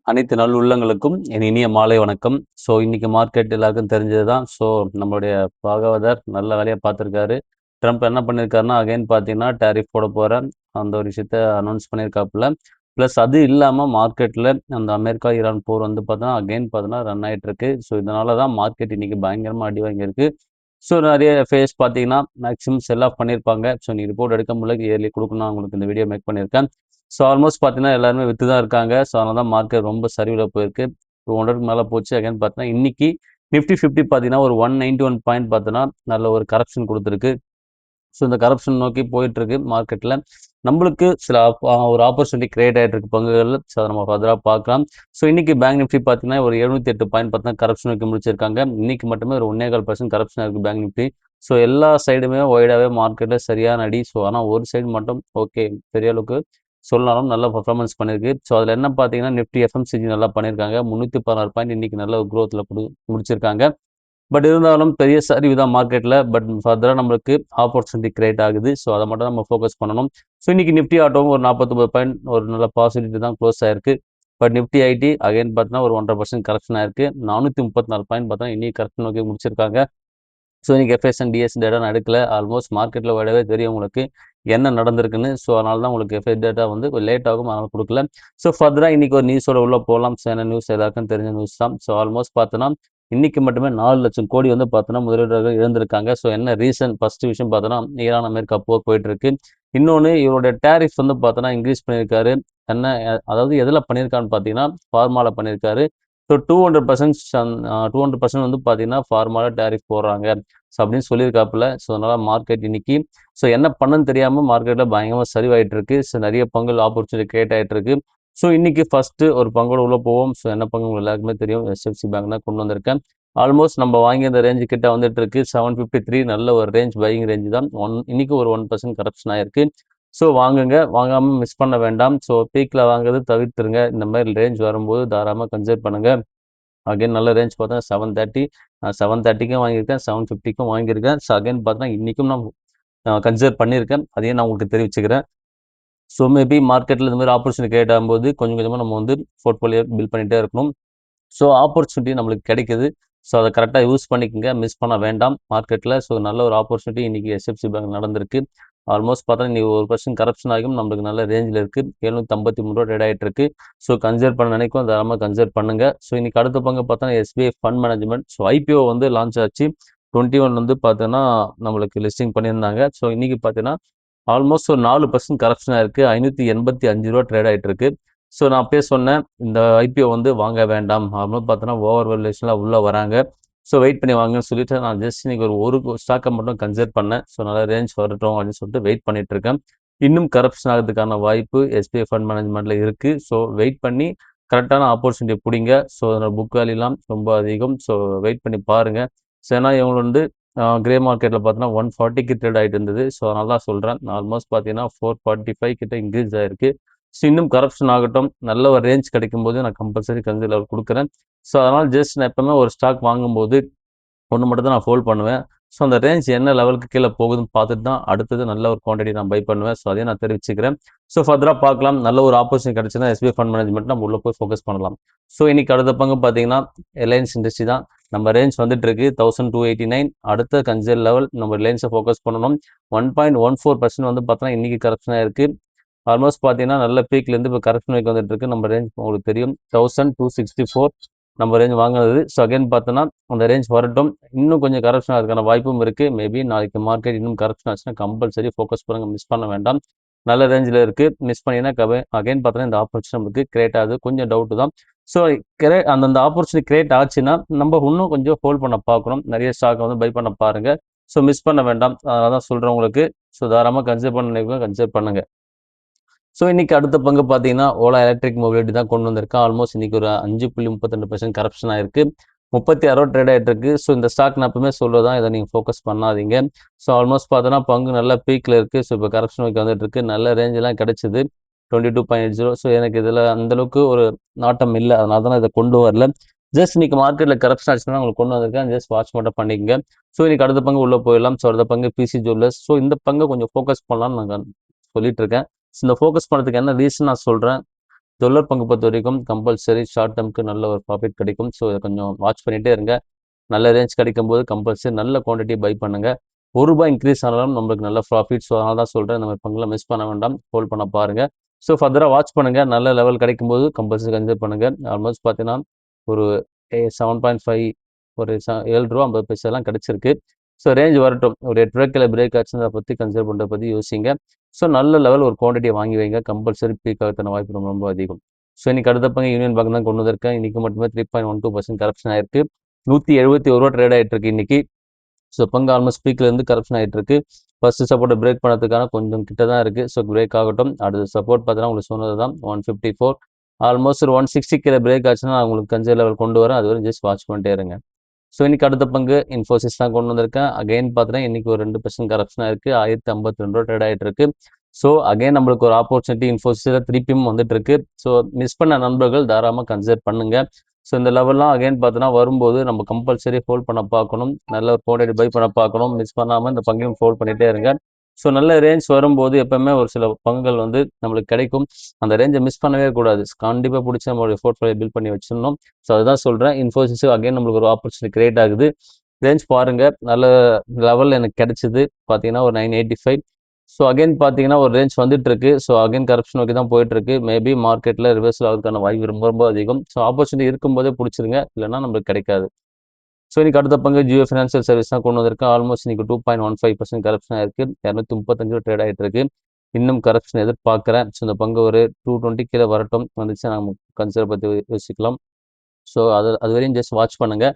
அனைத்து நல் உள்ளங்களுக்கும் என் இனிய மாலை வணக்கம். இன்னைக்கு மார்க்கெட் எல்லாருக்கும் தெரிஞ்சது தான். நம்மளுடைய பாகவதர் நல்ல வேலையா பார்த்துருக்காரு. ட்ரம்ப் என்ன பண்ணியிருக்காருன்னா, அகைன் பார்த்தீங்கன்னா, டாரிஃப் போட போறேன். அந்த ஒரு விஷயத்த அனௌன்ஸ் பண்ணியிருக்காப்புல. ப்ளஸ் அது இல்லாம மார்க்கெட்ல அந்த அமெரிக்கா, ஈரான் போர் வந்து பார்த்தீங்கன்னா, அகைன் பார்த்தீங்கன்னா ரன் ஆயிட்டிருக்கு. இதனால தான் மார்க்கெட் இன்னைக்கு பயங்கரமா அடி வாங்கியிருக்கு. நெறைய ஃபேஸ் பார்த்தீங்கன்னா, மேக்ஸிமம் செல் ஆஃப் பண்ணியிருப்பாங்க. நீ ரிப்போர்ட் எடுக்க முடியல, இயர்லி குடுக்கணும் உங்களுக்கு இந்த வீடியோ மேக் பண்ணியிருக்கேன். ஆல்மோஸ்ட் பார்த்தீங்கன்னா, எல்லாருமே வித்து தான் இருக்காங்க. அதனால தான் மார்க்கெட் ரொம்ப சரிவுல போயிருக்கு. 200க்கு மேல போச்சு. அகைன் பார்த்தீங்கன்னா, இன்னைக்கு நிஃப்டி 50 பார்த்தீங்கன்னா, ஒரு 191 பாயிண்ட் பார்த்தீங்கன்னா, நல்ல ஒரு கரெக்ஷன் குடுத்துருக்கு. இந்த கரப்ஷன் நோக்கி போயிட்டுருக்கு மார்க்கெட்ல. நம்மளுக்கு சில ஒரு ஆப்பர்ச்சுனிட்டி கிரியேட் ஆயிட்டு இருக்கு பங்குகள்ல. அத நம்ம ஃபர்தரா பார்க்கலாம். இன்னைக்கு பேங்க் நிஃப்டி பார்த்தீங்கன்னா, ஒரு 708 பாயிண்ட் பார்த்தீங்கன்னா, கரப்ஷன் நோக்கி முடிச்சிருக்காங்க. இன்னைக்கு மட்டுமே ஒரு 1.25% கரப்ஷனா இருக்கு பேங்க் நிஃப்டி. எல்லா சைடுமே வைடாவே மார்க்கெட்ல சரியான அடி. ஆனா ஒரு சைடு மட்டும் ஓகே பெரிய அளவுக்கு சொல்லனாலும் நல்ல பெர்ஃபார்மன்ஸ் பண்ணியிருக்கு. அதுல என்ன பார்த்தீங்கன்னா, நிஃப்டி எஃப்எம்சிஜி நல்லா பண்ணியிருக்காங்க. 316 பாயிண்ட் இன்னைக்கு நல்ல குரோத்ல முடிச்சிருக்காங்க. பட் இருந்தாலும் பெரிய சரிவு தான் மார்க்கெட்ல. பட் ஃபர்தரா நம்மளுக்கு ஆப்பர்ச்சுனிட்டி கிரியேட் ஆகுது. அத மட்டும் நம்ம ஃபோக்கஸ் பண்ணணும். இன்னைக்கு நிஃப்டி ஆட்டோவும் ஒரு 49 பாயிண்ட் ஒரு நல்ல பாசிட்டிவிட்டி தான் க்ளோஸ் ஆயிருக்கு. பட் நிஃப்டி ஐடி அகைன் பார்த்தீங்கன்னா ஒரு 1.5% கரெக்ஷன் ஆயிருக்கு. 434 பாயிண்ட் பார்த்தீங்கன்னா இன்னைக்கு கரெக்ஷன் நோக்கி முடிச்சிருக்காங்க. இன்னைக்கு எஃப்எஸ்என் டிஎஸ் டேட்டா நான் எடுக்கல. ஆல்மோஸ்ட் மார்க்கெட்ல விடவே தெரியும் உங்களுக்கு என்ன நடந்திருக்குன்னு. அதனால தான் உங்களுக்கு எஃப்எஸ் டேட்டா வந்து லேட் ஆகும். அதனால கொடுக்கல. ஃபர்தரா இன்னைக்கு ஒரு நியூஸோட உள்ள போகலாம். என்ன நியூஸ் எல்லாருக்கும் தெரிஞ்ச நியூஸ் தான். ஆல்மோஸ்ட் பார்த்தோன்னா இன்னைக்கு மட்டுமே 4 லட்சம் கோடி வந்து பார்த்தோன்னா முதலீட்டாளர்கள் இழந்திருக்காங்க. என்ன ரீசன் ஃபர்ஸ்ட் விஷயம் பார்த்தோன்னா ஈரான் அமெரிக்கா போர் போயிட்டு இருக்கு. இன்னொன்னு இவருடைய டேரிஃப் வந்து பார்த்தோன்னா இன்க்ரீஸ் பண்ணியிருக்காரு. என்ன அதாவது எதுல பண்ணியிருக்கான்னு பார்த்தீங்கன்னா ஃபார்மால பண்ணியிருக்காரு. 200% வந்து பார்த்தீங்கன்னா ஃபார்மால டேரிஃப் போடுறாங்க. அப்படின்னு சொல்லியிருக்காப்புல. அதனால மார்க்கெட் இன்னைக்கு என்ன பண்ணன்னு தெரியாம மார்க்கெட்ல பயங்கரமா சரிவாயிட்டு இருக்கு. நிறைய பங்குகள் ஆப்பர்ச்சுனிட்டி கிரியேட் ஆயிட்டு இருக்கு. இன்னைக்கு ஃபர்ஸ்ட் ஒரு பங்கோட உள்ள போவோம். என்ன பங்கு உங்களுக்கு எல்லாருக்குமே தெரியும். எச்டிஎஃப்சி பேங்க் தான் கொண்டு வந்திருக்கேன். ஆல்மோஸ்ட் நம்ம வாங்கி அந்த ரேஞ்சு கிட்ட வந்துட்டு இருக்கு. 753 நல்ல ஒரு ரேஞ்ச் பையிங் ரேஞ்ச் தான். இன்னைக்கு ஒரு 1% கரப்ஷன் ஆயிருக்கு. வாங்குங்க. வாங்காம மிஸ் பண்ண வேண்டாம். பீக்ல வாங்குறது தவிர்த்துருங்க. இந்த மாதிரி ரேஞ்ச் வரும்போது தாராளமா கன்சிடர் பண்ணுங்க. அகைன் நல்ல ரேஞ்ச் பார்த்தா 730 730க்கும் வாங்கியிருக்கேன். 750க்கும் வாங்கியிருக்கேன். அகைன் பார்த்தா இன்னைக்கும் நான் கன்சிடர் பண்ணியிருக்கேன். அதையும் நான் உங்களுக்கு தெரிவிச்சுக்கிறேன். மேபி மார்க்கெட்ல இந்த மாதிரி ஆப்பர்ச்சுனிட்டி கிரியேட் ஆகும்போது கொஞ்சம் கொஞ்சமா நம்ம வந்து போர்ட்ஃபோலியோ பில்ட் பண்ணிட்டே இருக்கணும். ஆப்பர்ச்சுனிட்டி நம்மளுக்கு கிடைக்குது. அதை கரெக்டா யூஸ் பண்ணிக்கங்க. மிஸ் பண்ண வேண்டாம் மார்க்கெட்ல. நல்ல ஒரு ஆப்பர்ச்சுனிட்டி இன்னைக்கு எச்டிஎஃப்சி பேங்க் நடந்திருக்கு. ஆல்மோஸ்ட் பார்த்தா இன்னைக்கு 1% கரப்ஷன் ஆகியும் நம்மளுக்கு நல்ல ரேஞ்சில் இருக்கு. 753 ட்ரேட் ஆயிட்டு இருக்கு. கன்சிடர் பண்ண நினைக்கும் தாராளமாக கன்சிடர் பண்ணுங்க. இன்னைக்கு அடுத்த பங்கு பார்த்தா எஸ்பிஐ ஃபண்ட் மேனேஜ்மெண்ட். ஐபிஓ வந்து லான்ச் ஆச்சு. 21 வந்து பார்த்தீங்கன்னா நம்மளுக்கு லிஸ்டிங் பண்ணியிருந்தாங்க. இன்னைக்கு பார்த்தீங்கன்னா ஆல்மோஸ்ட் ஒரு 4% கரப்ஷனா இருக்கு. 585 ரூபா ட்ரேட் ஆயிட்டு இருக்கு. நான் அப்பயே சொன்னேன் இந்த ஐபிஓ வந்து வாங்க வேண்டாம். ஆல்மோஸ்ட் பார்த்தோன்னா ஓவர் வேல்யூஷன்ல உள்ள வராங்க. வெயிட் பண்ணி வாங்கன்னு சொல்லிட்டு நான் ஜஸ்ட் இன்னைக்கு ஒரு ஸ்டாக்கை மட்டும் கன்சிடர் பண்ணேன். நல்ல ரேஞ்ச் வரட்டும் அப்படின்னு சொல்லிட்டு வெயிட் பண்ணிட்டு இருக்கேன். இன்னும் கரப்ஷன் ஆகிறதுக்கான வாய்ப்பு எஸ்பிஐ ஃபண்ட் மேனேஜ்மெண்ட்ல இருக்கு. வெயிட் பண்ணி கரெக்டான ஆப்பர்ச்சுனிட்டி பிடிங்க. அதோட புக் வேல்யூலாம் ரொம்ப அதிகம். வெயிட் பண்ணி பாருங்க. ஏன்னா இவங்க வந்து கிரே மார்க்கெட்ல பார்த்தீங்கன்னா 140க்கு ட்ரேட் ஆகிட்டு இருந்தது. அதனால தான் சொல்றேன். ஆல்மோஸ்ட் பார்த்தீங்கன்னா 445 கிட்ட இன்க்ரீஸ் ஆயிருக்கு. இன்னும் கரப்ஷன் ஆகட்டும். நல்ல ஒரு ரேஞ்ச் கிடைக்கும் போது நான் கம்பல்சரி கன்சிடர் கொடுக்குறேன். அதனால ஜஸ்ட் நான் எப்பவுமே ஒரு ஸ்டாக் வாங்கும்போது ஒன்று மட்டும் தான் நான் ஹோல்ட் பண்ணுவேன். அந்த ரேஞ்ச் என்ன லெவலுக்கு கீழே போகுதுன்னு பார்த்துட்டு தான் அடுத்தது நல்ல ஒரு குவான்டிட்டி நான் பை பண்ணுவேன். அதையும் நான் தெரிவிச்சுக்கிறேன். ஃபர்தரா பார்க்கலாம். நல்ல ஒரு ஆப்பர்ச்சுனிட்டி கிடைச்சுன்னா எஸ்பிஐ ஃபண்ட் மேனேஜ்மெண்ட் நம்ம உள்ள போய் ஃபோக்கஸ் பண்ணலாம். இன்னைக்கு அடுத்த பங்கு பார்த்தீங்கன்னா ரிலையன்ஸ் இண்டஸ்ட்ரி தான். நம்ம ரேஞ்ச் வந்துட்டு இருக்கு 1289. அடுத்த கன்சிடர் லெவல் நம்ம ரிலையன்ஸை ஃபோக்கஸ் பண்ணணும். 1.14% வந்து பார்த்தோன்னா இன்னைக்கு கரப்ஷன் ஆயிருக்கு. ஆல்மோஸ்ட் பார்த்தீங்கன்னா நல்ல பீக்லேருந்து இப்போ கரெக்ஷன் வைக்க வந்துட்டு இருக்கு. நம்ம ரேஞ்ச் உங்களுக்கு தெரியும் 1264 நம்ம ரேஞ்ச் வாங்குறது. அகைன் பார்த்தோன்னா அந்த ரேஞ்ச் வரட்டும். இன்னும் கொஞ்சம் கரப்ஷன் அதுக்கான வாய்ப்பும் இருக்கு. மேபி நாளைக்கு மார்க்கெட் இன்னும் கரப்ஷன் ஆச்சுன்னா கம்பல்சரி ஃபோக்கஸ் பண்ணுங்க. மிஸ் பண்ண வேண்டாம். நல்ல ரேஞ்சில் இருக்கு. மிஸ் பண்ணிங்கன்னா அகைன் பார்த்தோன்னா இந்த ஆப்பர்ச்சுனிட்டி நமக்கு கிரியேட் ஆகுது. கொஞ்சம் டவுட் தான். அந்தந்த ஆப்பர்ச்சுனிட்டி கிரியேட் ஆச்சுன்னா நம்ம இன்னும் கொஞ்சம் ஹோல்ட் பண்ண பார்க்கணும். நிறைய ஸ்டாக் வந்து பை பண்ண பாருங்க. மிஸ் பண்ண வேண்டாம். அதனால தான் சொல்றேன் உங்களுக்கு. தாராளமாக கன்சிடர் பண்ண கன்சிடர் பண்ணுங்க. இன்னைக்கு அடுத்த பங்கு பார்த்தீங்கன்னா ஓலா எலக்ட்ரிக் மொபிலிட்டி தான் கொண்டு வந்திருக்கேன். ஆல்மோஸ்ட் இன்னைக்கு ஒரு 5.32% கரப்ஷன் ஆயிருக்கு. 36 ரூபா ட்ரேட் ஆயிட்டு இருக்கு. இந்த ஸ்டாக் நான் எப்பவுமே சொல்லுவதான் இதை நீங்க ஃபோக்கஸ் பண்ணாதீங்க. ஆல்மோஸ்ட் பார்த்தோன்னா பங்கு நல்ல பீக்ல இருக்கு. இப்போ கரப்ஷன் வைக்க வந்துட்டு இருக்கு. நல்ல ரேஞ்ச் எல்லாம் கிடைச்சது. 22.80. எனக்கு இதுல அந்த அளவுக்கு ஒரு நாட்டம் இல்லை. அதனால தான் இதை கொண்டு வரல. ஜஸ்ட் இன்னைக்கு மார்க்கெட்ல கரப்ஷன் ஆச்சுன்னா உங்களுக்கு கொண்டு வந்திருக்கேன். ஜஸ்ட் வாட்ச் மட்டும் பண்ணிக்கங்க. இன்னைக்கு அடுத்த பங்கு உள்ள போயிடலாம். அடுத்த பங்கு பிசி ஜுவல்லர்ஸ். இந்த பங்கை கொஞ்சம் ஃபோக்கஸ் பண்ணலாம்னு நான் சொல்லிட்டு இருக்கேன். இந்த ஃபோக்கஸ் பண்ணுறதுக்கு என்ன ரீசன் நான் சொல்கிறேன். ஜுவல்லர் பங்கு பொறுத்த வரைக்கும் கம்பல்சரி ஷார்ட் டேர்முக்கு நல்ல ஒரு ப்ராஃபிட் கிடைக்கும். ஸோ இதை கொஞ்சம் வாட்ச் பண்ணிகிட்டே இருங்க. நல்ல ரேஞ்ச் கிடைக்கும் போது கம்பல்சரி நல்ல குவான்டிட்டி பை பண்ணுங்க. ₹1 இன்க்ரீஸ் ஆனாலும் நம்மளுக்கு நல்ல ப்ராஃபிட். ஸோ அதனால தான் சொல்கிறேன், இந்த மாதிரி பங்குலாம் மிஸ் பண்ண வேண்டாம், ஹோல்ட் பண்ண பாருங்கள். ஸோ ஃபர்தராக வாட்ச் பண்ணுங்கள். நல்ல லெவல் கிடைக்கும் போது கம்பல்சரி கன்சிடர் பண்ணுங்கள். ஆல்மோஸ்ட் பார்த்தீங்கன்னா ஒரு 7.5 ஒரு ₹7.50 கிடைச்சிருக்கு. ஸோ ரேஞ்ச் வரட்டும், ஒரு ₹8 பிரேக் ஆச்சுன்னு அதை பற்றி கன்சிடர் பண்ணுறத பற்றி யோசிங்க. ஸோ நல்ல லெவல் ஒரு குவான்டிட்டியை வாங்கி வைங்க. கம்பல்சரி பீக் ஆகிறதுக்கான வாய்ப்பு ரொம்ப ரொம்ப அதிகம். ஸோ இன்னைக்கு அடுத்த பங்கு யூனியன் பேங்க் தான் கொண்டு வந்திருக்கேன். இன்னைக்கு மட்டுமே 3.12% கரப்ஷன் ஆயிருக்கு. ₹171 ட்ரேட் ஆகிட்டு இருக்கு இன்னைக்கு. ஸோ பங்கு ஆல்மோஸ்ட் பீக்ல இருந்து கரப்ஷன் ஆகிட்டு இருக்கு. ஃபர்ஸ்ட் சப்போர்ட்டை பிரேக் பண்ணதுக்கான கொஞ்சம் கிட்ட தான் இருக்கு. ஸோ பிரேக் ஆகட்டும். அடுத்த சப்போர்ட் பார்த்தீங்கன்னா உங்களுக்கு சொன்னது தான் 154. ஆல்மோஸ்ட் ஒரு 160 கீழே பிரேக் ஆச்சுன்னா நான் உங்களுக்கு கன்சிடர் லெவல் கொண்டு வரேன். அது வரை ஜஸ்ட் வாட்ச் பண்ணிட்டே இருங்க. ஸோ இன்னைக்கு அடுத்த பங்கு இன்ஃபோசிஸ் தான் கொண்டு வந்திருக்கேன். அகைன் பார்த்தீங்கன்னா இன்னைக்கு ஒரு 2% கரப்ஷன் ஆயிருக்கு. ₹1052 ட்ரேட் ஆகிட்டு இருக்கு. ஸோ அகைன் நம்மளுக்கு ஒரு ஆப்பர்ச்சுனிட்டி இன்ஃபோசிஸில் திருப்பியும் வந்துட்டு இருக்கு. ஸோ மிஸ் பண்ண நண்பர்கள் தாராளமாக கன்சிடர் பண்ணுங்க. ஸோ இந்த லெவல்லாம் அகைன் பார்த்தோன்னா வரும்போது நம்ம கம்பல்சரி ஹோல்ட் பண்ண பார்க்கணும். நல்ல ஒரு குவான்டிட்டி பை பண்ண பார்க்கணும். மிஸ் பண்ணாமல் இந்த பங்கையும் ஹோல்ட் பண்ணிகிட்டே இருங்க. ஸோ நல்ல ரேஞ்ச் வரும்போது எப்பவுமே ஒரு சில பங்குகள் வந்து நம்மளுக்கு கிடைக்கும். அந்த ரேஞ்சை மிஸ் பண்ணவே கூடாது. கண்டிப்பாக பிடிச்சி நம்மளுடைய போர்ட்ஃபோலியோ பில்ட் பண்ணி வச்சிடணும். ஸோ அதுதான் சொல்கிறேன். இன்ஃபோசிஸ் அகைன் நம்மளுக்கு ஒரு ஆப்பர்ச்சுனிட்டி கிரியேட் ஆகுது. ரேஞ்ச் பாருங்க, நல்ல லெவல் எனக்கு கிடைச்சிது. பார்த்தீங்கன்னா ஒரு 985. ஸோ அகைன் பார்த்தீங்கன்னா ஒரு ரேஞ்ச் வந்துட்டு இருக்கு. ஸோ அகைன் கரப்ஷன் நோக்கி தான் போயிட்டு இருக்கு. மேபி மார்க்கெட்டில் ரிவர்சல் ஆகிறதுக்கான வாய்ப்பு ரொம்ப ரொம்ப அதிகம். ஸோ ஆப்பர்ச்சுனிட்டி இருக்கும்போதே பிடிச்சிருங்க, இல்லைன்னா நம்மளுக்கு கிடைக்காது. ஸோ இன்னைக்கு அடுத்த பங்கு ஜியோ ஃபினான்ஷியல் சர்வீஸ் தான் கொண்டு வந்திருக்கு. ஆல்மோஸ்ட் இன்னைக்கு 2.15% கரப்ஷன் ஆயிருக்கு. 235 ட்ரேட் ஆகிட்டு இருக்கு. இன்னும் கரப்ஷன் எதிர்பார்க்குறேன். ஸோ இந்த பங்கு ஒரு 220 கீழே வரட்டும், வந்துச்சு நம்ம கன்சிடர் பற்றி யோசிக்கலாம். ஸோ அது வரையும் ஜஸ்ட் வாட்ச் பண்ணுங்க.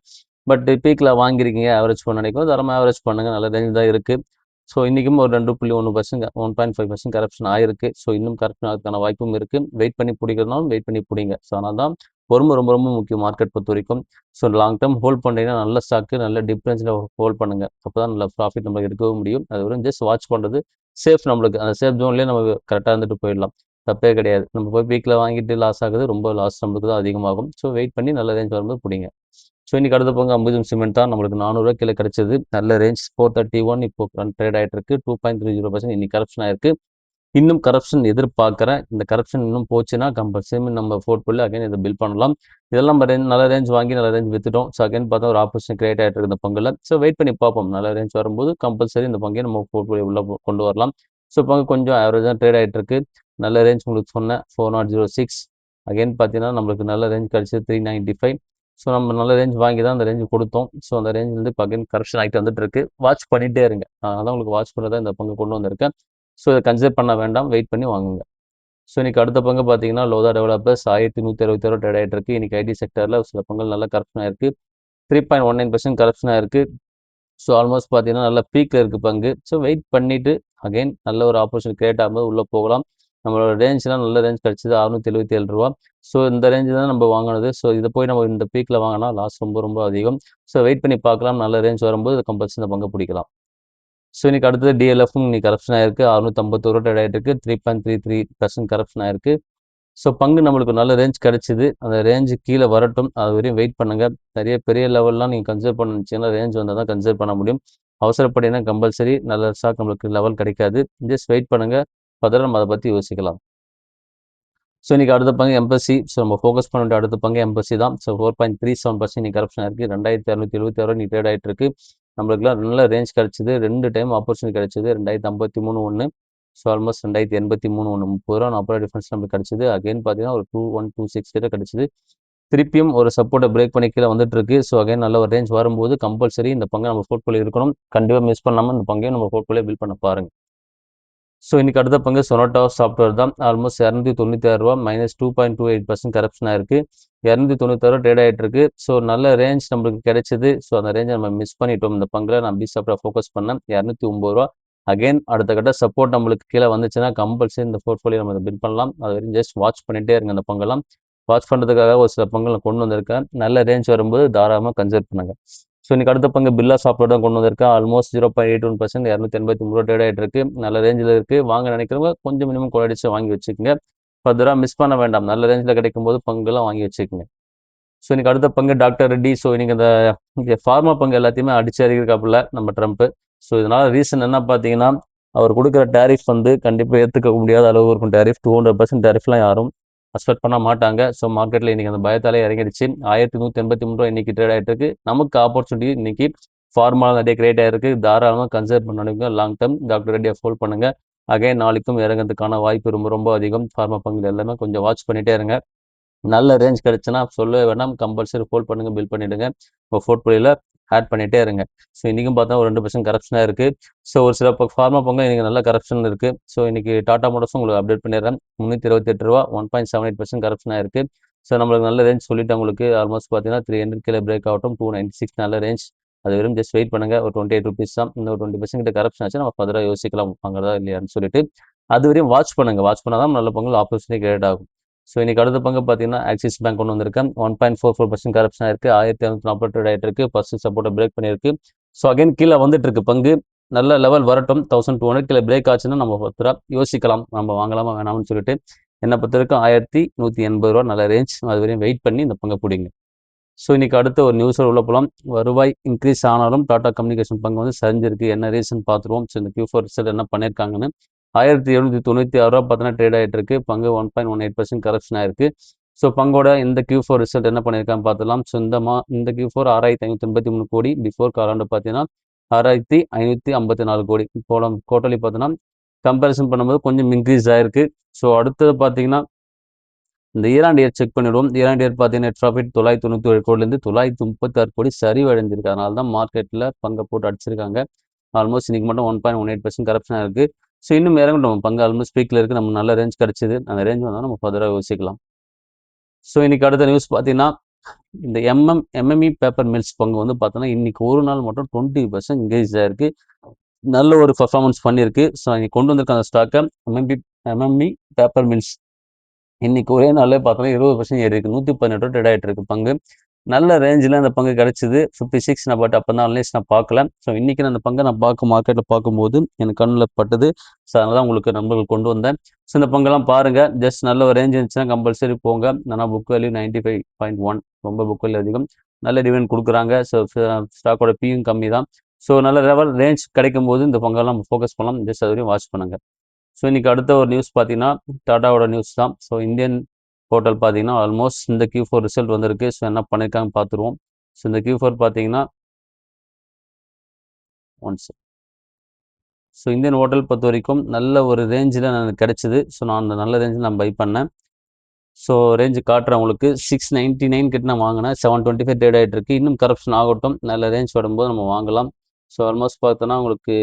பட் பீக்கில் வாங்கியிருக்கீங்க, ஆவரேஜ் பண்ண நினைக்கும் தரமாக ஆவரேஜ் பண்ணுங்க. நல்ல ரேஞ்ச் தான் இருக்குது. ஸோ இன்றைக்கும் ஒரு 2.1%, 1.5% கரப்ஷன் ஆயிருக்கு. ஸோ இன்னும் கரப்ஷன் ஆகிறதுக்கான வாய்ப்பும் இருக்குது. வெயிட் பண்ணி பிடிக்கிறதுனாலும் வெயிட் பண்ணி பிடிங்க. ஸோ அதனால தான் பொறுமை ரொம்ப ரொம்ப முக்கியம் மார்க்கெட் பொறுத்த வரைக்கும். ஸோ லாங் டேர்ம் ஹோல்ட் பண்ணுறீங்கன்னா நல்ல ஸ்டாக்கு, நல்ல டிஃப்ரென்ஸில் ஹோல்ட் பண்ணுங்கள். அப்போ தான் நல்ல ப்ராஃபிட் நம்மளுக்கு எடுக்கவும் முடியும். அது வரும் ஜஸ்ட் வாட்ச் பண்ணுறது சேஃப். நம்மளுக்கு அந்த சேஃப் ஜோன்லேயே நம்ம கரெக்டாக இருந்துட்டு போயிடலாம். தப்பே கிடையாது. நம்ம போய் பீக்கில் வாங்கிட்டு லாஸ் ஆகுது, ரொம்ப லாஸ் நம்மளுக்கு தான் அதிகமாகும். ஸோ வெயிட் பண்ணி நல்ல ரேஞ்ச் வரும்போது பிடிங்க. ஸோ இன்னைக்கு அடுத்த பங்கு அம்புஜம் சிமெண்ட் தான் நம்மளுக்கு ₹400 கீழே கிடைச்சது. நல்ல ரேஞ்ச் 431 இப்போ ட்ரேட் ஆகிட்டு இருக்கு. 2.30% இன்னைக்கு கரப்ஷன் ஆயிருக்கு. இன்னும் கரப்ஷன் எதிர்பார்க்குறேன். இந்த கரப்ஷன் இன்னும் போச்சுன்னா கம்பல்சரி நம்ம போர்ட்ஃபோலியோ அகைன் இதை பில்ட் பண்ணலாம். இதெல்லாம் நம்ம நல்ல ரேஞ்ச் வாங்கி நல்ல ரேஞ்ச் வித்துட்டோம். ஸோ அகைன் பார்த்தா ஒரு ஆப்பர்ச்சுனிட்டி கிரியேட் ஆகிட்டு இருக்கு இந்த பங்குல. ஸோ வெயிட் பண்ணி பார்ப்போம். நல்ல ரேஞ்ச் வரும்போது கம்பல்சரி இந்த பங்கையும் நம்ம போர்ட்ஃபோலியோ உள்ள கொண்டு வரலாம். ஸோ பங்கு கொஞ்சம் ஆவரேஜாக ட்ரேட் ஆகிட்டு இருக்கு. நல்ல ரேஞ்ச் உங்களுக்கு சொன்னேன் 4006. அகைன் பார்த்தீங்கன்னா நம்மளுக்கு நல்ல ரேஞ்ச் கிடச்சி 395. ஸோ நம்ம நல்ல ரேஞ்ச் வாங்கி தான் அந்த ரேஞ்ச் கொடுத்தோம். ஸோ அந்த ரேஞ்ச் வந்து இப்போ அகைன் கரெக்ஷன் ஆகிட்டு வந்துட்டு இருக்கு. வாட்ச் பண்ணிகிட்டே இருங்க. அதனால தான் உங்களுக்கு வாட்ச் பண்ணுறதா இந்த பங்கு கொண்டு வந்திருக்கேன். ஸோ இதை கன்சிடர் பண்ண வேண்டாம், வெயிட் பண்ணி வாங்குங்க. ஸோ இன்னைக்கு அடுத்த பங்கு பார்த்தீங்கன்னா லோதா டெவலப்பர்ஸ் 1166 ட்ரேட் ஆகிட்டு இருக்கு. இன்னைக்கு ஐடி செக்டரில் சில பங்குகள் நல்ல கரெக்ஷன் ஆயிருக்கு. 3.19% கரெக்ஷன் ஆயிருக்கு. ஸோ ஆல்மோஸ்ட் பார்த்தீங்கன்னா நல்ல பீக்கில் இருக்குது பங்கு. ஸோ வெயிட் பண்ணிவிட்டு அகைன் நல்ல ஒரு ஆப்பர்ச்சுனிட்டி கிரியேட் ஆகும்போது உள்ளே போகலாம். நம்மளோட ரேஞ்ச்லாம் நல்ல ரேஞ்ச் கிடச்சிது ₹677. ஸோ இந்த ரேஞ்சு தான் நம்ம வாங்கினது. ஸோ இதை போய் நம்ம இந்த பீக்கில் வாங்கினா லாஸ் ரொம்ப ரொம்ப அதிகம். ஸோ வெயிட் பண்ணி பார்க்கலாம். நல்ல ரேஞ்ச் வரும்போது கம்பல்சரி இந்த பங்கை பிடிக்கலாம். ஸோ இன்னைக்கு அடுத்தது டிஎல்எஃப்பும் இன்னைக்கு கரப்ஷன் ஆயிருக்கு. ₹651 ட்ரேட் ஆகிட்டு இருக்கு. 3.33% கரப்ஷன் ஆயிருக்கு. ஸோ பங்கு நம்மளுக்கு நல்ல ரேஞ்ச் கிடச்சிது. அந்த ரேஞ்சு கீழே வரட்டும், அது வரையும் வெயிட் பண்ணுங்கள். நிறைய பெரிய லெவல்லாம் நீங்கள் கன்சிடர் பண்ண நினச்சிங்கன்னா ரேஞ்ச் வந்தால் தான் கன்சிடர் பண்ண முடியும். அவசரப்பட்டீங்கன்னா கம்பல்சரி நல்ல ஸ்டாக் நம்மளுக்கு லெவல் கிடைக்காது. ஜஸ்ட் வெயிட் பண்ணுங்கள். ஃபர்தர் நம்ம அதை பற்றி யோசிக்கலாம். ஸோ இன்னைக்கு அடுத்த பங்கு எம்பசி. ஸோ நம்ம ஃபோக்கஸ் பண்ண வேண்டிய அடுத்த பங்கு எம்பசி தான். ஸோ 4.37% இன்னைக்கு கரப்ஷன் ஆயிருக்கு. 2276 இன்னைக்கு ட்ரேட் ஆகிட்டு இருக்கு. நம்மளுக்குலாம் நல்ல ரேஞ்ச் கிடச்சிது. 2 டைம் ஆப்பர்ச்சுனிட்டி கிடச்சிது. 2053 ஒன்று. ஸோ ஆல்மோஸ்ட் 2083 ஒன்று. ₹30 ₹40 டிஃபரன்ஸ் நம்மளுக்கு கிடச்சிது. அகைன் பார்த்தீங்கன்னா ஒரு 2126 கிட்ட கிடச்சிது. திருப்பியும் ஒரு சப்போர்ட்டை பிரேக் பண்ணி கீழே வந்துட்டு இருக்கு. ஸோ அகைன் நல்ல ஒரு ரேஞ்ச் வரும்போது கம்பல்சரி இந்த பங்கை நம்ம போர்ட்ஃபோலியோ இருக்கணும். கண்டிப்பாக மிஸ் பண்ணாமல் இந்த பங்கையும் நம்ம போர்ட்ஃபோலியோ பில்ட் பண்ண பாருங்க. ஸோ இன்னைக்கு அடுத்த பங்கு சொனாட்டா சாஃப்ட்வேர் தான். ஆல்மோஸ்ட் ₹296 -2.28% கரப்ஷன் ஆயிருக்கு. 296 ட்ரேட் ஆகிட்டு இருக்கு. ஸோ நல்ல ரேஞ்ச் நம்மளுக்கு கிடைச்சிது. ஸோ அந்த ரேஞ்சை நம்ம மிஸ் பண்ணிட்டோம். இந்த பங்கில் நான் பி சாஃப்ட்வேர் ஃபோக்கஸ் பண்ணேன். ₹209. அகைன் அடுத்த கட்ட சப்போர்ட் நம்மளுக்கு கீழே வந்துச்சுன்னா கம்பல்சரி இந்த போர்ட்ஃபோலியோ நம்ம பில்ட் பண்ணலாம். அது வரையும் ஜஸ்ட் வாட்ச் பண்ணிகிட்டே இருங்க. அந்த பங்கெல்லாம் வாட்ச் பண்ணுறதுக்காக ஒரு சில பங்குகளை கொண்டு வந்திருக்கேன். நல்ல ரேஞ்ச் வரும்போது தாராளமாக கன்சிடர் பண்ணுங்க. ஸோ இன்னைக்கு அடுத்த பங்கு பில்லா சாஃப்ட்வேர் தான் கொண்டு வந்திருக்கேன். ஆல்மோஸ்ட் 0.81% ₹283 ட்ரேட் ஆகிட்டு இருக்கு. நல்ல ரேஞ்சில் இருக்குது. வாங்க நினைக்கிறவங்க கொஞ்சம் மினிமம் குவாலிட்டிஸை வாங்கி வச்சுக்கோங்க. ஃபர்தராக மிஸ் பண்ண வேண்டாம். நல்ல ரேஞ்சில் கிடைக்கும் போது பங்குலாம் வாங்கி வச்சுக்கோங்க. ஸோ இன்னைக்கு அடுத்த பங்கு டாக்டர் ரெட்டி. ஸோ இன்னைக்கு இந்த ஃபார்மா பங்கு எல்லாத்தையுமே அடிச்சு அறிவிக்காப்புல நம்ம ட்ரம்ப். ஸோ இதனால ரீசன் என்ன பார்த்தீங்கன்னா, அவர் கொடுக்குற டேரிஃப் வந்து கண்டிப்பாக ஏற்றுக்க முடியாத அளவு இருக்கும். டேரிஃப் 200% டேரிஃப்லாம் யாரும் எக்ஸ்பெக்ட் பண்ண மாட்டாங்க. ஸோ மார்க்கெட்டில் இன்றைக்கி அந்த பயத்தாலே இறங்கிடுச்சு. 1183 ரூபா இன்றைக்கி ட்ரேட் ஆகிட்டு இருக்கு. நமக்கு ஆப்பர்ச்சுனிட்டி இன்றைக்கி ஃபார்மாவில் நிறைய கிரியேட் ஆகிருக்கு. தாராளமாக கன்சிடர் பண்ணுங்க. லாங் டேர்ம் டாக்டர் ரெட்டியை ஹோல்ட் பண்ணுங்கள். அகைன் நாளைக்கும் இறங்கிறதுக்கான வாய்ப்பு ரொம்ப ரொம்ப அதிகம். ஃபார்மா பங்குகள் எல்லாமே கொஞ்சம் வாட்ச் பண்ணிகிட்டே இருங்க. நல்ல ரேஞ்ச் கிடைச்சுன்னா சொல்லவே வேண்டாம், கம்பல்சரி ஹோல்ட் பண்ணுங்க, பில் பண்ணிவிடுங்க. உங்கள் போர்ட்ஃபோலியோவில் ஆட் பண்ணிகிட்டே இருங்க. ஸோ இன்றைக்கும் பார்த்தா ஒரு 2% கரப்ஷனாக இருக்குது. ஸோ ஒரு சில ஃபார்மா பங்கு இன்றைக்கி நல்ல கரப்ஷன் இருக்குது. ஸோ இன்றைக்கி டாடா மோட்டர்ஸும் உங்களுக்கு அப்டேட் பண்ணிடுறேன். 328 ரூபா 1.78% கரப்ஷனாக இருக்குது. ஸோ நம்மளுக்கு நல்ல ரேஞ்ச் சொல்லிவிட்டு உங்களுக்கு ஆல்மோஸ்ட் பார்த்தீங்கன்னா 300 கீழே பிரேக் ஆகட்டும். 296 நல்ல ரேஞ்ச். அது வெறும் ஜஸ்ட் வெயிட் பண்ணுங்கள். ஒரு 28 ருபீஸ் தான். இந்த ஒரு 20% கிட்ட கரப்ஷன் ஆச்சு நம்ம ஃபர்தராக யோசிக்கலாம் வாங்குறதா இல்லையான்னு சொல்லிட்டு. அது வரையும் வாட்ச் பண்ணுங்கள். வாட்ச் பண்ணால் தான் நல்ல பங்கு ஆப்பர்ச்சுனிட்டி கிரியேட் ஆகும். ஸோ இன்றைக்கி அடுத்த பங்கு பார்த்தீங்கன்னா ஆக்சிஸ் பேங்க் கொண்டு வந்திருக்கேன். 1.44% கரப்ஷனாக இருக்குது. 1740 ட்ரேட் ஆகிட்டு இருக்குது. ஃபஸ்ட்டு சப்போர்ட்டை பிரேக் பண்ணியிருக்கு. ஸோ அகைன் கீழே வந்துட்டு இருக்கு பங்கு. நல்ல லெவல் வரட்டும். 1200 கீழே பிரேக் ஆச்சுன்னா நம்ம ஃபர்தராக யோசிக்கலாம் நம்ம வாங்கலாமா வேணாம்னு சொல்லிட்டு. என்னை பொறுத்த வரைக்கும் 1180 ரூபா நல்ல ரேஞ்ச். அது வரையும் வெயிட் பண்ணி இந்த பங்கை பிடிங்க. ஸோ இன்றைக்கி அடுத்த ஒரு நியூஸோட உள்ள போகலாம். வருவாய் இன்க்ரீஸ் ஆனாலும் டாடா கம்யூனிகேஷன் பங்கு வந்து சரிஞ்சிருக்கு. என்ன ரீசன் பார்த்துருவோம். ஸோ இந்த Q4 ரிசல்ட் என்ன பண்ணியிருக்காங்கன்னு. 1796 ரூபா பார்த்தீங்கன்னா ட்ரேட் ஆகிட்டு இருக்கு. பங்கு 1.18% கரப்ஷன் ஆயிருக்கு. ஸோ பங்கோட இந்த Q4 ரிசல்ட் என்ன பண்ணியிருக்கான்னு பார்த்துலாம். ஸோ இந்த Q4 6583 கோடி. பிஃபோர் காலாண்டு பார்த்தீங்கன்னா 6554 கோடி. போன குவார்ட்டர்லி பார்த்தீங்கன்னா கம்பேரிசன் பண்ணும்போது கொஞ்சம் இன்க்ரீஸ் ஆயிருக்கு. ஸோ அடுத்தது பார்த்தீங்கன்னா இந்த ஈரான் இயர் செக் பண்ணிவிடுவோம். ஈரான் இயர் பார்த்தீங்கன்னா நெட் ப்ராஃபிட் 997 கோடிலேருந்து 936 கோடி சரிவு அடைஞ்சிருக்கு. அதனால தான் மார்க்கெட்டில் பங்கை போட்டு அடிச்சிருக்காங்க. ஆல்மோஸ்ட் இன்றைக்கி மட்டும் 1.18% கரப்ஷனாக இருக்குது. ஸோ இன்னும் இறங்கட்டும். பங்கு ஆல்மோஸ்ட் பீக்கில் இருக்குது. நம்ம நல்ல ரேஞ்ச் கிடச்சிது. அந்த ரேஞ்ச் வந்தால் நம்ம ஃபர்தராக யோசிக்கலாம். ஸோ இன்றைக்கி அடுத்த நியூஸ் பார்த்தீங்கன்னா இந்த எம்எம்இ பேப்பர் மில்ஸ் பங்கு வந்து பார்த்தோன்னா இன்றைக்கி ஒரு நாள் மட்டும் 20% இன்க்ரீஸ் ஆகிருக்கு. நல்ல ஒரு பர்ஃபார்மன்ஸ் பண்ணியிருக்கு. ஸோ இன்றைக்கி கொண்டு வந்திருக்க அந்த ஸ்டாக்கை எம்எம்இ பேப்பர் மில்ஸ் இன்றைக்கி ஒரே நாளில் பார்த்தோன்னா 20% ஏறி இருக்குது. 118 ட்ரேட் ஆகிட்டு இருக்கு பங்கு. நல்ல ரேஞ்சில் அந்த பங்கு கிடச்சிது. 56 நான் பட் அப்போ தான் அனலைஸ் நான் பார்க்கல. ஸோ இன்றைக்கி நான் அந்த பங்கை நான் மார்க்கெட்டில் பார்க்கும்போது எனக்கு கண்ணில் பட்டது. ஸோ அதனால தான் உங்களுக்கு நண்பர்கள் கொண்டு வந்தேன். ஸோ இந்த பங்கெல்லாம் பாருங்கள். ஜஸ்ட் நல்ல ஒரு ரேஞ்ச் இருந்துச்சுன்னா கம்பல்சரி போங்க. ஆனால் புக் வேல்யூ 95.1 ரொம்ப புக் வேல்யூ அதிகம். நல்ல டிவிடெண்ட் கொடுக்குறாங்க. ஸோ ஸ்டாக்கோட பியும் கம்மி தான். ஸோ நல்ல லெவல் ரேஞ்ச் கிடைக்கும் போது இந்த பங்கெல்லாம் நம்ம ஃபோக்கஸ் பண்ணலாம். ஜஸ்ட் அது வரையும் வாட்ச் பண்ணுங்கள். ஸோ இன்றைக்கி அடுத்த ஒரு நியூஸ் பார்த்தீங்கன்னா டாட்டாவோட நியூஸ் தான். ஸோ இந்தியன் போர்ட்டல் பார்த்தீங்கன்னா ஆல்மோஸ்ட் இந்த Q4 ரிசல்ட் வந்திருக்கு. ஸோ என்ன பண்ணியிருக்காங்க பார்த்துருவோம். ஸோ இந்த Q4 பார்த்தீங்கன்னா ஸோ இந்தியன் ஹோட்டல் பொறுத்த வரைக்கும் நல்ல ஒரு ரேஞ்சில் எனக்கு கிடச்சிது. ஸோ நான் அந்த நல்ல ரேஞ்சில் நான் பை பண்ணேன். ஸோ ரேஞ்சு காட்டுறேன் உங்களுக்கு. 699 கிட்ட நான் வாங்கினேன். 725 ட்ரேட் ஆகிட்டு இருக்கு. இன்னும் கரப்ஷன் ஆகட்டும். நல்ல ரேஞ்ச் வரும்போது நம்ம வாங்கலாம். ஸோ ஆல்மோஸ்ட் பார்த்தோன்னா உங்களுக்கு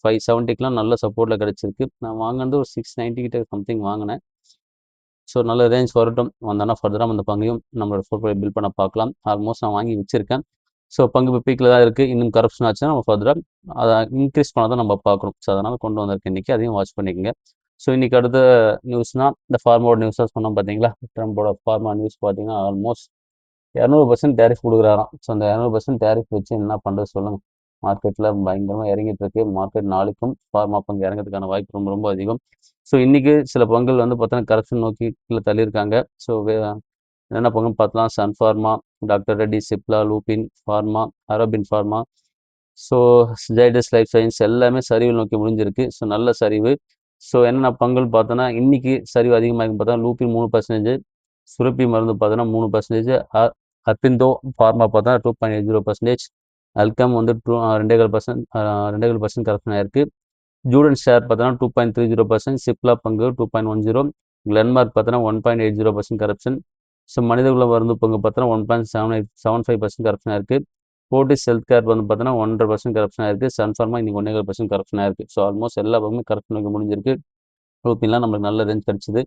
570க்குலாம் நல்ல சப்போர்ட்டில் கிடச்சிருக்கு. நான் வாங்கினது ஒரு 690 கிட்ட சம்திங் வாங்கினேன். ஸோ நல்ல ரேஞ்ச் வரட்டும். வந்தோன்னா ஃபர்தராக அந்த பங்கையும் நம்மளோட போர்ட்ஃபோலியோ பில்ட் பண்ண பார்க்கலாம். ஆல்மோஸ்ட் நான் வாங்கி வச்சுருக்கேன். ஸோ பங்கு இப்போ பீக்கில் தான் இருக்குது. இன்னும் கரப்ஷன் ஆச்சுன்னா நம்ம ஃபர்தராக அதை இன்க்ரீஸ் பண்ண தான் நம்ம பார்க்கணும். ஸோ அதனால் கொண்டு வந்திருக்கேன் இன்றைக்கி. அதையும் வாட்ச் பண்ணிக்கோங்க. ஸோ இன்றைக்கி அடுத்த நியூஸ்னால் இந்த ஃபார்மாவோட நியூஸாக சொன்னோம் பார்த்தீங்களா. ட்ரம்போட ஃபார்மா நியூஸ் பார்த்தீங்கன்னா ஆல்மோஸ்ட் 200% டேரிஃப் கொடுக்குறாராம். ஸோ அந்த 200% டேரிஃப் வச்சு என்ன பண்ணுறது சொல்லுங்கள். மார்க்கெட்டில் பயங்கரமாக இறங்கிட்டு இருக்கு. மார்க்கெட் நாளைக்கும் ஃபார்மா பங்கு இறங்கிறதுக்கான வாய்ப்பு ரொம்ப ரொம்ப அதிகம். ஸோ இன்றைக்கி சில பங்குகள் வந்து பார்த்தோன்னா கரப்ஷன் நோக்கி கீழே தள்ளியிருக்காங்க. ஸோ என்னென்ன பங்குன்னு பார்த்தலாம். Sun Pharma, doctor Reddy, Cipla, Lupin Pharma, அரபின் pharma, so Zydus life science எல்லாமே சரிவு நோக்கி முடிஞ்சிருக்கு. ஸோ நல்ல சரிவு. ஸோ என்னென்ன பங்குன்னு பார்த்தோன்னா இன்றைக்கி சரிவு அதிகமாக பார்த்தா லூபின் 3%, சுரப்பி மருந்து பார்த்தோன்னா 3%, அர்பிந்தோ ஃபார்மா பார்த்தா 2.80%, அல்கம் வந்து 2.25% 2.5% கரப்ஷன் ஆயிருக்கு. ஜூடன் ஷேர் பார்த்தோன்னா 2.30%, சிப்லா பங்கு 2.10, கிளென்மார்க் பார்த்தோன்னா 1.80% கரப்ஷன். ஸோ மனிதகுல மருந்து பங்கு பார்த்தோன்னா 1.75% கரப்ஷன் ஆயிருக்கு. போர்டிஸ் ஹெல்த் கேர் வந்து பார்த்தோன்னா 1.5% கரப்ஷன் ஆயிருக்கு. சன்ஃபார்மா இன்னைக்கு 1.5% கரப்ஷன் ஆயிருக்கு. ஸோ ஆல்மோஸ்ட் எல்லா பங்குமே கரப்ஷனுக்கு முடிஞ்சிருக்கு. ரூபின்லாம் நம்மளுக்கு நல்ல ரேஞ்ச் கிடச்சிது.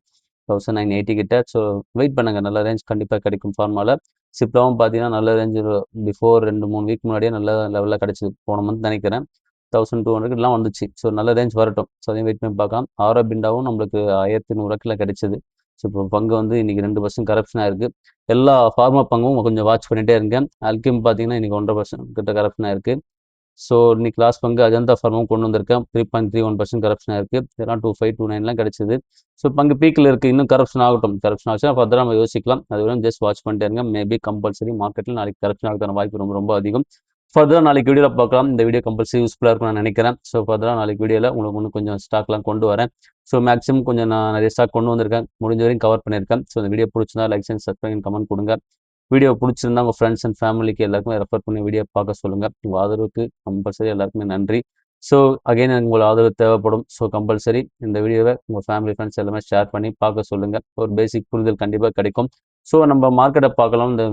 1980 கிட்ட. ஸோ வெயிட் பண்ணுங்கள். நல்ல ரேஞ்ச் கண்டிப்பாக கிடைக்கும் ஃபார்மாவில். சிப்லாவும் பார்த்தீங்கன்னா நல்ல ரேஞ்சு பிஃபோர் 2-3 வீக் முன்னாடியே நல்ல லெவலில் கிடச்சிது. போன மந்த் நினைக்கிறேன் 1200 வந்துச்சு. ஸோ நல்ல ரேஞ்ச் வரட்டும். ஸோ அதையும் வெயிட் பண்ணி பார்க்கலாம். ஆரோபிண்டாவும் நம்மளுக்கு 1100 கிடச்சிது. ஸோ இப்போ பங்கு வந்து இன்றைக்கி 2% கரப்ஷன் ஆயிருக்கு. எல்லா ஃபார்மா பங்கும் கொஞ்சம் வாட்ச் பண்ணிகிட்டே இருங்க. அல்கிம் பார்த்தீங்கன்னா இன்றைக்கி 1.5% கிட்ட கரப்ஷன் ஆயிருக்கு. ஸோ இன்னைக்கு லாஸ்ட் பங்கு அஜந்தா ஃபார்மும் கொண்டு வந்திருக்கேன். 3.31% கரப்ஷன் ஆயிருக்கு. இதெல்லாம் 2529 கிடச்சிது. ஸோ பங்கு பீக்கில் இருக்குது. இன்னும் கரப்ஷன் ஆகட்டும். கரப்ஷன் ஆச்சுன்னா ஃபர்தராக நம்ம யோசிக்கலாம். அது வரையும் ஜஸ்ட் வாட்ச் பண்ணிட்டே இருங்க. மேபி கம்பல்சரி மார்க்கெட்டில் நாளைக்கு கரப்ஷன் ஆகிறதுக்கான வாய்ப்பு ரொம்ப ரொம்ப அதிகம். ஃபர்தரா நாளைக்கு வீடியோல பார்க்கலாம். இந்த வீடியோ கம்பல்சரி யூஸ்ஃபுல்லா இருக்கும்னு நான் நினைக்கிறேன். ஸோ ஃபர்தரா நாளைக்கு வீடியோல உங்களுக்கு இன்னும் கொஞ்சம் ஸ்டாக்லாம் கொண்டு வரேன். ஸோ மேக்ஸிமம் கொஞ்சம் நான் நிறைய ஸ்டாக் கொண்டு வந்திருக்கேன். முடிஞ்ச வரைக்கும் கவர் பண்ணியிருக்கேன். ஸோ இந்த வீடியோ பிடிச்சிருந்தா லைக் அண்ட் சப்ஸ்கிரைப் கமெண்ட் கொடுங்க. வீடியோ பிடிச்சிருந்தா உங்கள் ஃப்ரெண்ட்ஸ் அண்ட் ஃபேமிலிக்கு எல்லாருக்குமே ரெஃபர் பண்ணி வீடியோ பார்க்க சொல்லுங்கள். உங்கள் ஆதரவுக்கு கம்பல்சரி எல்லாருக்குமே நன்றி. ஸோ அகைன் உங்களோட ஆதரவு தேவைப்படும். ஸோ கம்பல்சரி இந்த வீடியோவை உங்கள் ஃபேமிலி ஃப்ரெண்ட்ஸ் எல்லாமே ஷேர் பண்ணி பார்க்க சொல்லுங்கள். ஒரு பேசிக் புரிதல் கண்டிப்பாக கிடைக்கும். ஸோ நம்ம மார்க்கெட்டை பார்க்கலாம். இந்த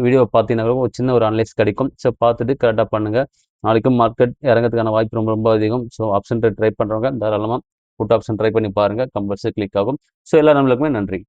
வீடியோவை பார்த்தீங்கன்னா ஒரு சின்ன ஒரு அனலைஸ் கிடைக்கும். ஸோ பார்த்துட்டு கரெக்டாக பண்ணுங்கள். நாளைக்கும் மார்க்கெட் இறங்கிறதுக்கான வாய்ப்பு ரொம்ப ரொம்ப அதிகம். ஸோ ஆப்ஷன் ட்ரை பண்ணுறவங்க தாராளமாக புட் ஆப்ஷன் ட்ரை பண்ணி பாருங்கள். கம்பல்சரி கிளிக் ஆகும். ஸோ எல்லா நம்மளுக்குமே நன்றி.